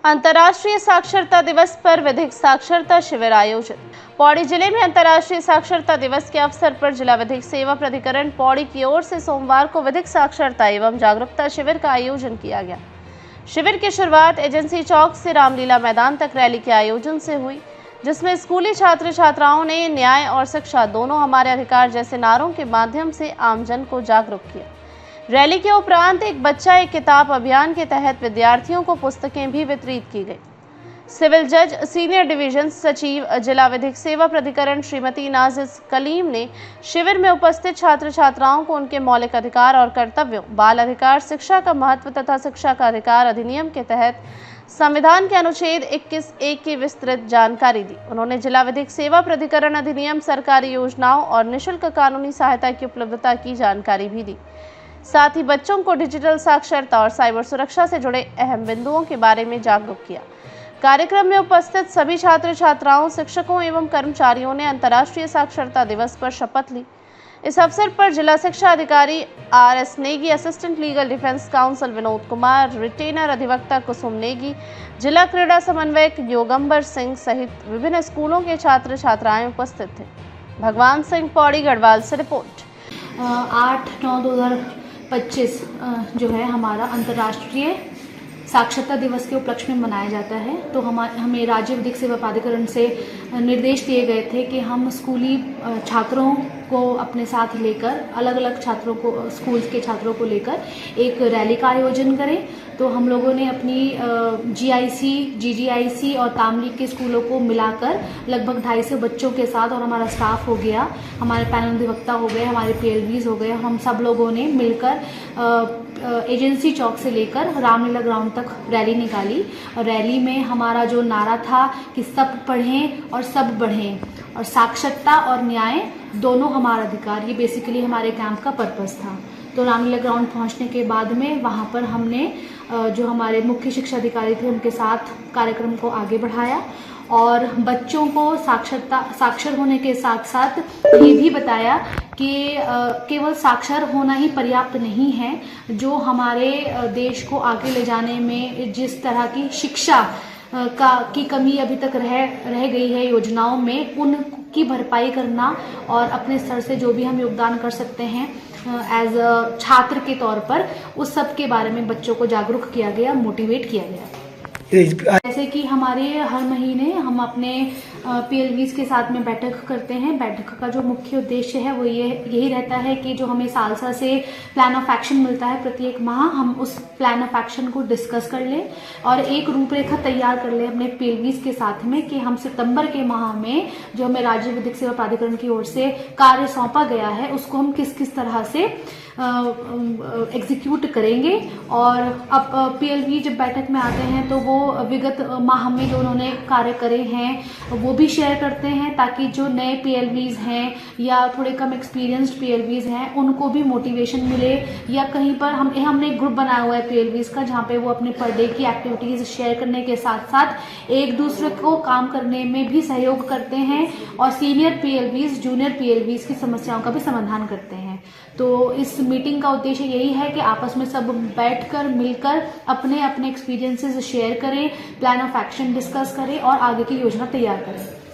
अंतर्राष्ट्रीय साक्षरता दिवस पर विधिक साक्षरता शिविर आयोजित। पौड़ी जिले में अंतर्राष्ट्रीय साक्षरता दिवस के अवसर पर जिला विधिक सेवा प्राधिकरण पौड़ी की ओर से सोमवार को विधिक साक्षरता एवं जागरूकता शिविर का आयोजन किया गया। शिविर की शुरुआत एजेंसी चौक से रामलीला मैदान तक रैली के आयोजन से हुई, जिसमें स्कूली छात्र छात्राओं ने न्याय और शिक्षा दोनों हमारे अधिकार जैसे नारों के माध्यम से आमजन को जागरूक किया। रैली के उपरांत एक बच्चा एक किताब अभियान के तहत विद्यार्थियों को पुस्तकें भी वितरित की गई। सिविल जज सीनियर डिवीजन सचिव जिला विधिक सेवा प्राधिकरण श्रीमती नाजिस कलीम ने शिविर में उपस्थित छात्र छात्राओं को उनके मौलिक अधिकार और कर्तव्यों, बाल अधिकार, शिक्षा का महत्व तथा शिक्षा का अधिकार अधिनियम के तहत संविधान के अनुच्छेद 21(1) की विस्तृत जानकारी दी। उन्होंने जिला विधिक सेवा प्राधिकरण अधिनियम, सरकारी योजनाओं और निःशुल्क कानूनी सहायता की उपलब्धता की जानकारी भी दी। साथ ही बच्चों को डिजिटल साक्षरता और साइबर सुरक्षा से जुड़े अहम बिंदुओं के बारे में जागरूक किया। कार्यक्रम में उपस्थित सभी छात्र छात्राओं, शिक्षकों एवं कर्मचारियों ने अंतर्राष्ट्रीय साक्षरता दिवस पर शपथ ली। इस अवसर पर जिला शिक्षा अधिकारी RS Negi, assistant legal defence council Vinod Kumar, retainer अधिवक्ता कुसुम नेगी, जिला क्रीड़ा समन्वयक योगंबर सिंह सहित विभिन्न स्कूलों के छात्र छात्राएं उपस्थित थे। भगवान सिंह, पौड़ी, गढ़वाल से रिपोर्ट। 8/9/2025 जो है हमारा अंतर्राष्ट्रीय साक्षरता दिवस के उपलक्ष्य में मनाया जाता है। तो हमें राज्य विधिक सेवा प्राधिकरण से निर्देश दिए गए थे कि हम स्कूली छात्रों को अपने साथ लेकर, अलग अलग छात्रों को, स्कूल के छात्रों को लेकर एक रैली का आयोजन करें। तो हम लोगों ने अपनी GIC, GGIC और तामली के स्कूलों को मिलाकर लगभग 250 बच्चों के साथ, और हमारा स्टाफ हो गया, हमारे पैनल अधिवक्ता हो गए, हमारे PLVs हो गए, हम सब लोगों ने मिलकर एजेंसी चौक से लेकर रामलीला ग्राउंड तक रैली निकाली। और रैली में हमारा जो नारा था कि सब पढ़ें और सब बढ़ें, और साक्षरता और न्याय दोनों हमारा अधिकार, ये बेसिकली हमारे कैंप का पर्पस था। तो रामलीला ग्राउंड पहुंचने के बाद में वहाँ पर हमने जो हमारे मुख्य शिक्षा अधिकारी थे उनके साथ कार्यक्रम को आगे बढ़ाया, और बच्चों को साक्षर होने के साथ साथ ये भी बताया कि केवल साक्षर होना ही पर्याप्त नहीं है। जो हमारे देश को आगे ले जाने में जिस तरह की शिक्षा की कमी अभी तक रह गई है योजनाओं में, उनकी भरपाई करना, और अपने स्तर से जो भी हम योगदान कर सकते हैं एज अ छात्र के तौर पर, उस सब के बारे में बच्चों को जागरूक किया गया, मोटिवेट किया गया। जैसे कि हमारे हर महीने हम अपने PLVs के साथ में बैठक करते हैं। बैठक का जो मुख्य उद्देश्य है वो यही रहता है कि जो हमें सालसा से प्लान ऑफ एक्शन मिलता है प्रत्येक माह, हम उस प्लान ऑफ एक्शन को डिस्कस कर लें और एक रूपरेखा तैयार कर लें अपने PLVs के साथ में कि हम सितंबर के माह में जो हमें राज्य विधिक सेवा प्राधिकरण की ओर से कार्य सौंपा गया है उसको हम किस किस तरह से एग्जीक्यूट करेंगे। और अब PLV जब बैठक में आते हैं तो वो विगत माह में जो उन्होंने कार्य करे हैं वो भी शेयर करते हैं, ताकि जो नए PLVs हैं या थोड़े कम एक्सपीरियंस्ड PLVs हैं उनको भी मोटिवेशन मिले, या कहीं पर हमने एक ग्रुप बनाया हुआ है PLVs का, जहाँ पे वो अपने पर डे की एक्टिविटीज शेयर करने के साथ साथ एक दूसरे को काम करने में भी सहयोग करते हैं, और सीनियर PLVs, जूनियर PLVs की समस्याओं का भी समाधान करते हैं। तो इस मीटिंग का उद्देश्य यही है कि आपस में सब बैठकर मिलकर अपने अपने एक्सपीरियंसेस शेयर करें, प्लान ऑफ एक्शन डिस्कस करें और आगे की योजना तैयार करें।